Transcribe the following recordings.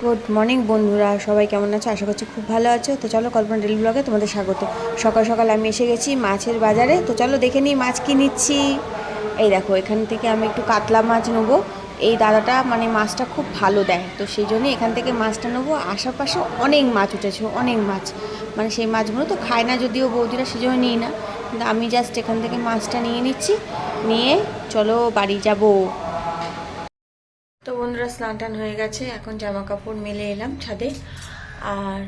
Good morning বন্ধুরা, সবাই কেমন আছো? আশা করছি খুব ভালো আছো। তো চলো কল্পনা ডেলি ব্লগে তোমাদের স্বাগত। সকাল সকাল আমি এসে গেছি মাছের বাজারে। তো চলো দেখে নিই মাছ কী নিচ্ছি। এই দেখো, এখান থেকে আমি একটু কাতলা মাছ নেবো। এই দাদাটা মানে মাছটা খুব ভালো দেয়, তো সেই জন্য এখান থেকে মাছটা নেবো। আশেপাশে অনেক মাছ উঠেছে, অনেক মাছ, মানে সেই মাছগুলো তো খায় না যদিও বৌদিরা, সেই জন্য নিই না। কিন্তু আমি জাস্ট এখান থেকে মাছটা নিয়ে নিচ্ছি, নিয়ে চলো বাড়ি যাবো। তো বন্ধুরা, স্নান টান হয়ে গেছে, এখন জামা কাপড় মেলে এলাম ছাদে। আর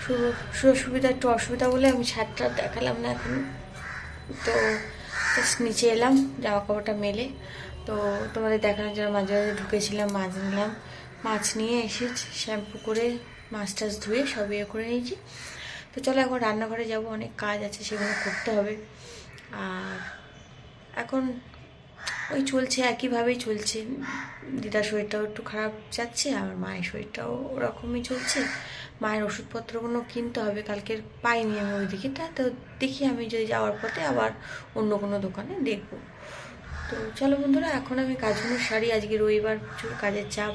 সুযোগ সুবিধা একটু অসুবিধা বলে আমি ছাদটা দেখালাম না এখন। তো জাস্ট নিচে এলাম জামা কাপড়টা মেলে। তো তোমাদের দেখানোর জন্য মাঝে মাঝে ঢুকেছিলাম, মাছ নিলাম। মাছ নিয়ে এসে শ্যাম্পু করে মাছ টাছ ধুয়ে সব ইয়ে করে নিয়েছি। তো চলো এখন রান্নাঘরে যাব, অনেক কাজ আছে সেগুলো করতে হবে। আর এখন ওই চলছে, একইভাবেই চলছে। দিদার শরীরটাও একটু খারাপ যাচ্ছে, আর মায়ের শরীরটাও ওরকমই চলছে। মায়ের ওষুধপত্রগুলো কিনতে হবে, কালকের পাইনি আমি ওইদিকে। তো দেখি আমি যদি যাওয়ার পথে আবার অন্য কোনো দোকানে দেখবো। তো চলো বন্ধুরা, এখন আমি কাজগুলো সারি। আজকে রবিবার, প্রচুর কাজের চাপ,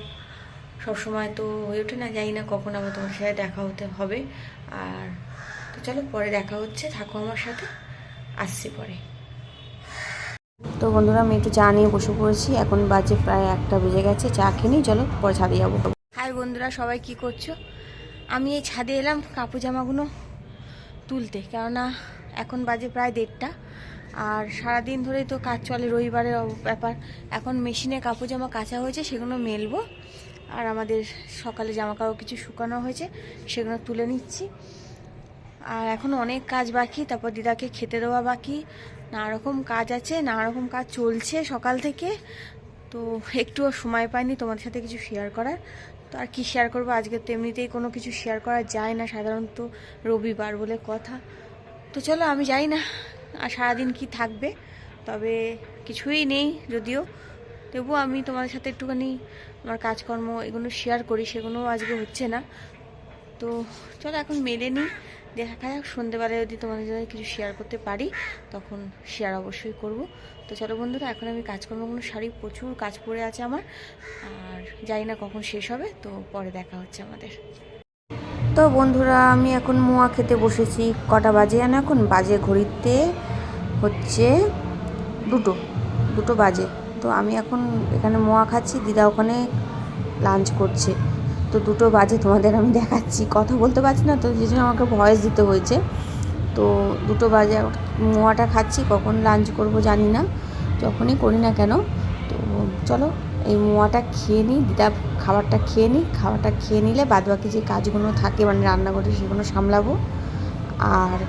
সবসময় তো হয়ে ওঠে না, জানি না কখন আবার তোমার সাথে দেখা হতে হবে। আর তো চলো পরে দেখা হচ্ছে, থাকো আমার সাথে, আসছি পরে। তো বন্ধুরা, আমি একটু চা নিয়ে বসে পড়েছি। এখন বাজে প্রায় 1টা বেজে গেছে। চা খেয়ে চলো পরে ছাদে যাবো। হাই বন্ধুরা, সবাই কি করছো? আমি এই ছাদে এলাম কাপড় জামাগুলো তুলতে, কেননা এখন বাজে প্রায় 1:30। আর সারাদিন ধরেই তো কাজ চলে, রবিবারের ব্যাপার। এখন মেশিনে কাপড় জামা কাচা হয়েছে, সেগুলো মেলবো। আর আমাদের সকালে জামা কাপড় কিছু শুকানো হয়েছে, সেগুলো তুলে নিচ্ছি। আর এখন অনেক কাজ বাকি, তারপর দিদাকে খেতে দেওয়া বাকি, নানা রকম কাজ আছে, নানা রকম কাজ চলছে সকাল থেকে। তো একটুও সময় পাইনি তোমাদের সাথে কিছু শেয়ার করার। তো আর কি শেয়ার করবো, আজকে তো এমনিতেই কোনো কিছু শেয়ার করা যায় না, সাধারণত রবিবার বলে কথা। তো চলো, আমি যাই না আর সারাদিন কি থাকবে, তবে কিছুই নেই যদিও, তবুও আমি তোমাদের সাথে একটুখানি আমার কাজকর্ম এগুলো শেয়ার করি, সেগুলো আজকে হচ্ছে না। তো চলো এখন মেলে নিই, দেখা যাক সন্ধ্যেবেলায় যদি তোমাদের সাথে কিছু শেয়ার করতে পারি তখন শেয়ার অবশ্যই করব। তো চলো বন্ধুরা, এখন আমি কাজকর্মগুলো সারি, প্রচুর কাজ পড়ে আছে আমার, আর জানি না কখন শেষ হবে। তো পরে দেখা হচ্ছে আমাদের। তো বন্ধুরা, আমি এখন মোয়া খেতে বসেছি। কটা বাজে জানো? এখন বাজে ঘড়িতে হচ্ছে 2টো বাজে। তো আমি এখন এখানে মোয়া খাচ্ছি, দিদা ওখানে লাঞ্চ করছে। তো 2টো বাজে, তোমাদের আমি দেখাচ্ছি, কথা বলতে পারছি না তো, যে জন্য আমাকে ভয়েস দিতে হয়েছে। তো 2টো বাজে মোয়াটা খাচ্ছি, কখন লাঞ্চ করব জানি না, যখনই করি না কেন। তো চলো এই মোয়াটা খেয়ে নিই, দিদা খাবারটা খেয়ে নিই। খাবারটা খেয়ে নিলে বাদবাকি যে কাজগুলো থাকে মানে রান্নাঘরে, সেগুলো সামলাবো। আর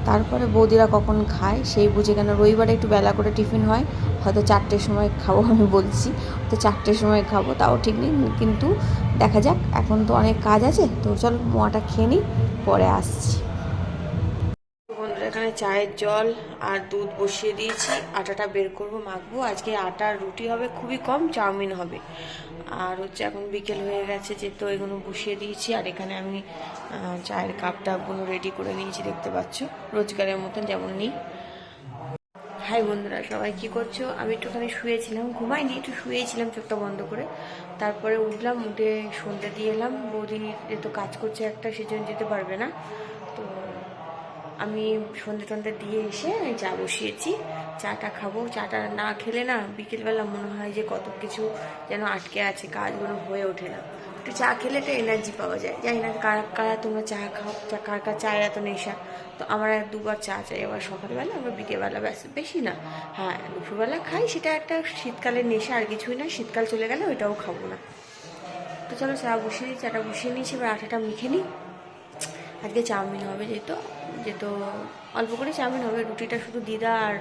তারপরে বৌদিরা কখন খায় সেই বুঝে, কেন রবিবারে একটু বেলা করে টিফিন হয়, হয়তো 4টের সময় খাবো, আমি বলছি তো 4টের সময় খাবো, তাও ঠিক নেই, কিন্তু দেখা যাক। এখন তো অনেক কাজ আছে, তো চলো মোয়াটা খেয়ে নিই, পরে আসছি। বন্ধুরা, এখানে চায়ের জল আর দুধ বসিয়ে দিয়েছি, আটাটা বের করবো, মাখবো। আজকে আটার রুটি হবে, খুবই কম, চাউমিন হবে। আর হচ্ছে এখন বিকেল হয়ে গেছে, যে তো এগুলো বসিয়ে দিয়েছি। আর এখানে আমি চায়ের কাপ টাপগুলো রেডি করে নিয়েছি, দেখতে পাচ্ছ, রোজগারের মতন যেমন নিই। হাই বন্ধুরা, সবাই কি করছো? আমি একটুখানি শুয়েছিলাম, ঘুমাইনি, একটু শুয়েছিলাম চোখটা বন্ধ করে। তারপরে উঠলাম, উঠে সন্ধ্যে দিয়ে এলাম। বৌদি তো কাজ করছে একটা, সেজন্য যেতে পারবে না। তো আমি সন্ধ্যে টন্ধে দিয়ে এসে চা বসিয়েছি, চাটা খাবো। চাটা না খেলে না বিকেলবেলা মনে হয় যে কত কিছু যেন আটকে আছে, কাজগুলো হয়ে ওঠে না। একটু চা খেলে একটা এনার্জি পাওয়া যায়। জানি না কারা কারা তোমরা চা খাও, কার কার চায়ের এত নেশা। তো আমার 2বার চা চাই, আবার সকালবেলা, আবার বিকেলবেলা, ব্যাস, বেশি না। হ্যাঁ, দুপুরবেলা খাই, সেটা একটা শীতকালের নেশা, আর কিছুই না। শীতকাল চলে গেলে ওইটাও খাবো না। তো চলো চা বসিয়ে দিই, চাটা বসিয়ে নিয়েছি, এবার আটাটা মেখে নিই। আজকে চাউমিন হবে, যেহেতু অল্প করে চাউমিন হবে। রুটিটা শুধু দিদা আর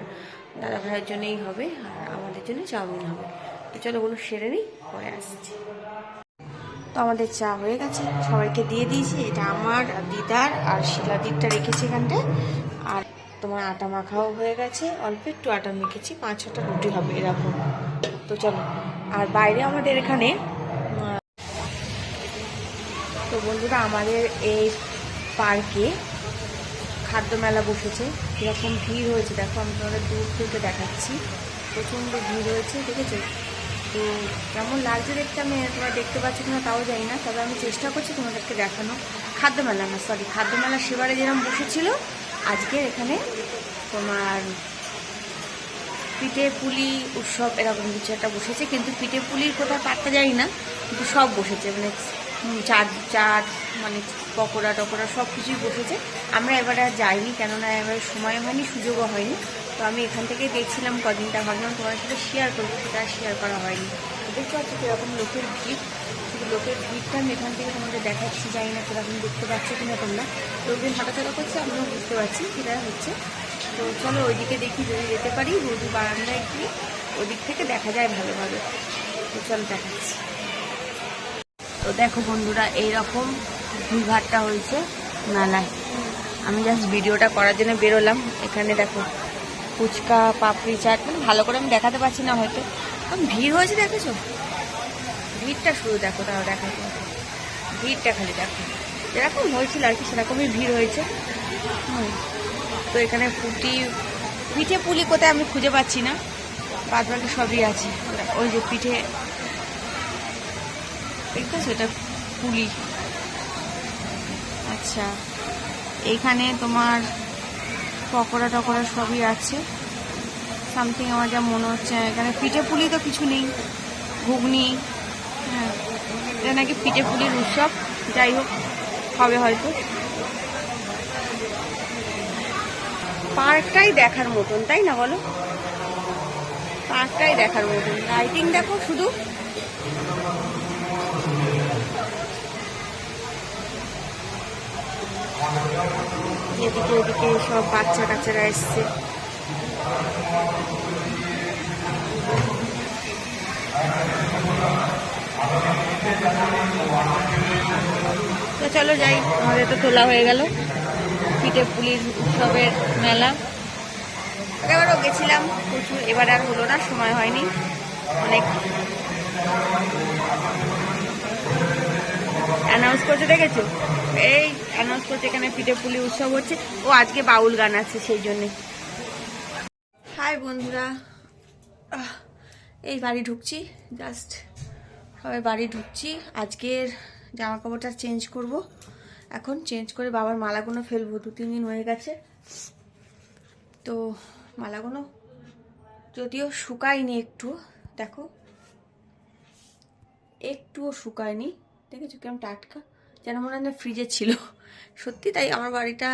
দাদা ভাইয়ের জন্যই হবে, আর আমাদের জন্য চাউমিন হবে। তো চলো ওগুলো সেরে নিই, পরে আসছি। তো আমাদের চা হয়ে গেছে, সবাইকে দিয়ে দিয়েছি। এটা আমার আর দিদার, আর শিলাদিরটা রেখেছি এখানটায়। আর তোমার আটা মাখাও হয়ে গেছে, অল্প একটু আটা মেখেছি, 5-6টা রুটি হবে এরকম। তো চলো। আর বাইরে আমাদের এখানে, তো বন্ধুরা, আমাদের এই পার্কে খাদ্য মেলা বসেছে। কীরকম ভিড় হয়েছে দেখো, আমি তোমাদের দূর থেকে দেখাচ্ছি, প্রচণ্ড ভিড় হয়েছে, দেখেছো? তো কেমন লাগছে দেখতে আমি তোমরা দেখতে পাচ্ছি কিনা তাও জানি না, তবে আমি চেষ্টা করছি তোমাদেরকে দেখানো। খাদ্যমেলা না, সরি, খাদ্যমেলা সেবারে যেরকম বসেছিল আজকে এখানে তোমার পিঠে পুলি উৎসব এরকম কিছু একটা বসেছে, কিন্তু পিঠে পুলির কোথাও পাত্তা যাই না, কিন্তু সব বসেছে, মানে চাট চাট মানে পকোড়া টকোড়া সব কিছুই বসেছে। আমরা এবারে আর যাইনি, কেননা এবারে সময় হয়নি, সুযোগও হয়নি। তো আমি এখান থেকে দেখছিলাম কদিনটা, ভাবলাম তোমার সাথে শেয়ার করবো, সেটা শেয়ার করা হয়নি। দেখতে পাচ্ছি কীরকম লোকের ভিড়, শুধু লোকের ভিড়টা আমি এখান থেকে তোমাদের দেখাচ্ছি, জানি না কীরকম দেখতে পাচ্ছ কিনা তোমরা। লোকজন হাঁটাচলা করছে, আমিও বুঝতে পারছি সেটা হচ্ছে। তো চলো ওইদিকে দেখি, যদি যেতে পারি রোদু বারান্দায় গিয়ে ওদিক থেকে দেখা যায় ভালোভাবে। তো চলো দেখাচ্ছি। তো দেখো বন্ধুরা, এইরকম ভিড়ভাড়টা হয়েছে মেলায়। আমি জাস্ট ভিডিওটা করার জন্য বেরোলাম। এখানে দেখো ফুচকা, পাপড়ি চাট, মানে ভালো করে আমি দেখাতে পারছি না হয়তো, কারণ ভিড় হয়েছে, দেখেছো ভিড়টা শুধু দেখো, তাও দেখাতে ভিড়টা খালি দেখো, যেরকম হয়েছিল আর কি সেরকমই ভিড় হয়েছে। তো এখানে পিঠে পুলি কোথায় আমি খুঁজে পাচ্ছি না, বাদ বাকি সবই আছে। ওই যে পিঠে দেখতেছো, এটা পুলি। আচ্ছা, এইখানে তোমার পকোড়া টকোড়া সবই আছে সামথিং, আমার যা মনে হচ্ছে। এখানে পিঠে পুলি তো কিছু নেই, ঘুগনি। হ্যাঁ, এটা নাকি পিঠে পুলির উৎসব, যাই হোক হবে হয়তো। পার্কটাই দেখার মতন, তাই না বলো? পার্কটাই দেখার মতন, লাইটিং দেখো শুধু। এদিকে ওদিকে সব বাচ্চা কাচ্চারা এসছে। তো চলো যাই, আমাদের তো তোলা হয়ে গেল পিঠে পুলির উৎসবের মেলা। এবারও গেছিলাম প্রচুর, এবার আর হলো না, সময় হয়নি অনেক। অ্যানাউন্স করতে দেখেছো, এই অ্যানাউন্স করতে এখানে পিঠে পুলি উৎসব হচ্ছে। ও আজকে বাউল গান আছে সেই জন্যে। হাই বন্ধুরা, এই বাড়ি ঢুকছি, জাস্ট সবাই বাড়ি ঢুকছি। আজকের জামা কাপড়টা চেঞ্জ করব, এখন চেঞ্জ করে বাবার মালাগুলো ফেলবো। 2-3 দিন হয়ে গেছে, তো মালাগুলো যদিও শুকায়নি, একটু দেখো, একটুও শুকায়নি, দেখেছো কেমন টাটকা, যেন মনে হয় ফ্রিজে ছিল। সত্যি তাই, আমার বাড়িটা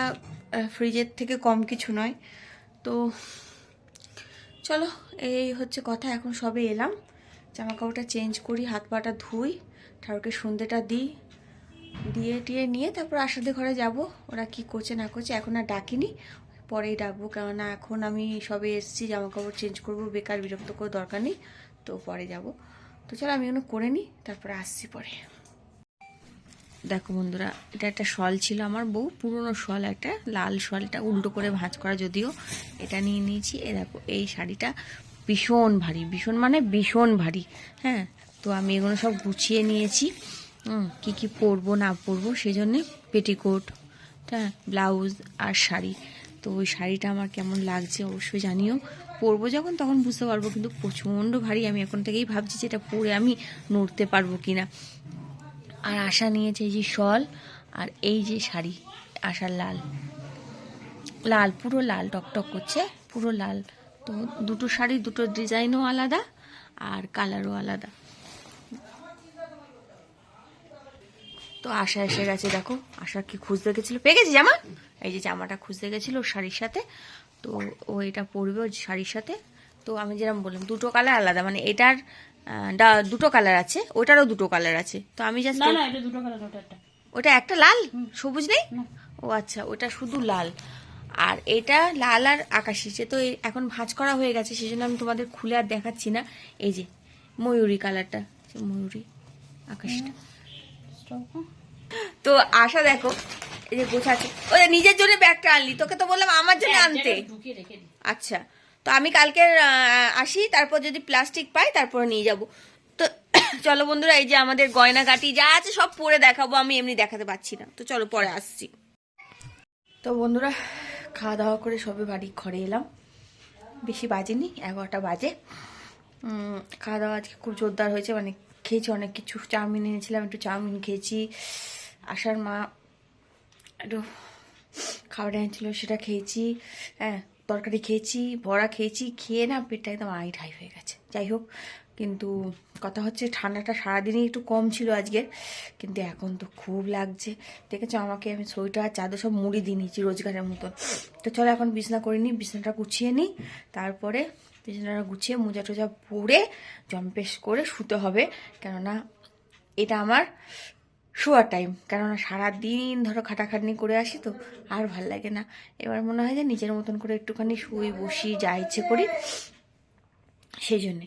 ফ্রিজের থেকে কম কিছু নয়। তো চলো, এই হচ্ছে কথা। এখন সবে এলাম, জামা কাপড়টা চেঞ্জ করি, হাত পাটা ধুই, ঠাকুরকে সন্ধ্যেটা দিই, দিয়ে টিয়ে নিয়ে তারপর আশাদের ঘরে যাব। ওরা কি করছে না করছে এখন আর ডাকিনি, পরেই ডাকবো, কেননা এখন আমি সবে এসেছি, জামা কাপড় চেঞ্জ করবো, বেকার বিরক্ত করে দরকার নেই, তো পরে যাব। তো চলো আমি এগুলো করে নিই, তারপরে আসছি পরে। দেখো বন্ধুরা, এটা একটা শল ছিল আমার বউ, পুরনো শল, একটা লাল শল, এটা উল্টো করে ভাঁজ করা, যদিও এটা নিয়ে নিয়েছি। এ দেখো, এই শাড়িটা ভীষণ ভারী, ভীষণ মানে ভীষণ ভারী। হ্যাঁ, তো আমি এগুলো সব গুছিয়ে নিয়েছি, কি কি পরবো না পরবো সেই জন্যে। পেটিকোট, হ্যাঁ, ব্লাউজ আর শাড়ি। তো ওই শাড়িটা আমার কেমন লাগছে অবশ্যই জানিও, পরবো যখন তখন বুঝতে পারবো, কিন্তু প্রচণ্ড ভারী। আমি এখন থেকেই ভাবছি যে এটা পরে আমি নড়তে পারবো কিনা। আর আশা নিয়েছে এই যে শল, আর এই যে শাড়ি, আশার লাল লাল, পুরো লাল টকটক করছে, পুরো লাল। তো দুটো শাড়ি, দুটো ডিজাইনও আলাদা আর কালারও আলাদা। তো আশা এসে গেছে, দেখো আশা কি খুঁজতে গেছিলো, পেয়ে গেছি জামা, এই যে জামাটা খুঁজতে গেছিলো শাড়ির সাথে, তো ও এটা পরবে ওই শাড়ির সাথে। তো আমি যেরকম বললাম, দুটো কালার আলাদা, মানে এটার দুটো কালার আছে, ওটারও দুটো কালার আছে। তো আমি জাস্ট, ওটা একটা লাল, সবুজ নেই। ও আচ্ছা, ওটা শুধু লাল, আর এটা লাল আর আকাশি। সে তো এখন ভাঁজ করা হয়ে গেছে, সেই জন্য আমি তোমাদের খুলে আর দেখাচ্ছি না। এই যে ময়ূরী কালারটা, ময়ূরী আকাশটা। তো আশা দেখো, এই যে গোছাচ্ছে, ওই নিজের জন্য ব্যাগটা আনলি, তোকে তো বললাম আমার জন্য আনতে। আচ্ছা, তো আমি কালকে আসি, তারপর যদি প্লাস্টিক পাই তারপরে নিয়ে যাব। তো চলো বন্ধুরা, এই যে আমাদের গয়নাগাটি যা আছে সব পরে দেখাবো, আমি এমনি দেখাতে পাচ্ছি না, তো চলো পরে আসছি। তো বন্ধুরা, খাওয়া দাওয়া করে সবে বাড়ি ঘরে এলাম, বেশি বাজেনি, 11টা বাজে। খাওয়া দাওয়া আজকে খুব জোরদার হয়েছে, মানে খেয়েছি অনেক কিছু। চাউমিন এনেছিলাম, একটু চাউমিন খেয়েছি। আশার মা একটু খাবার এনেছিল, সেটা খেয়েছি। হ্যাঁ, তরকারি খেয়েছি, বড়া খেয়েছি। খেয়ে না পেটটা একদম আইট হাই হয়ে গেছে। যাই হোক, কিন্তু কথা হচ্ছে ঠান্ডাটা সারাদিনই একটু কম ছিল আজকে, কিন্তু এখন তো খুব লাগছে। দেখেছো আমাকে, আমি সোয়েটার চাদর সব মুড়ি দিয়ে নিয়েছি রোজগারের মতন। তো চলো এখন বিছনা করে নিই, বিছনাটা গুছিয়ে নিই, তারপরে বিছানাটা গুছিয়ে মোজা টোজা পরে জম্পেশ করে শুতে হবে। কেননা এটা আমার শোয়ার টাইম, কেননা সারাদিন ধরো খাটাখাটনি করে আসি, তো আর ভাল লাগে না। এবার মনে হয় যে নিজের মতন করে একটুখানি শুই বসি, যা ইচ্ছে করি, সেই জন্যে।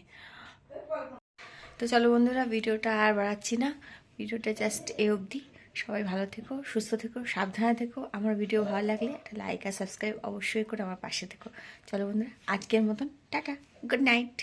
তো চলো বন্ধুরা, ভিডিওটা আর বাড়াচ্ছি না, ভিডিওটা জাস্ট এই অবধি। সবাই ভালো থেকো, সুস্থ থেকো, সাবধানে থেকো। আমার ভিডিও ভালো লাগলে একটা লাইক আর সাবস্ক্রাইব অবশ্যই করে আমার পাশে থেকো। চলো বন্ধুরা, আজকের মতন টাটা, গুড নাইট।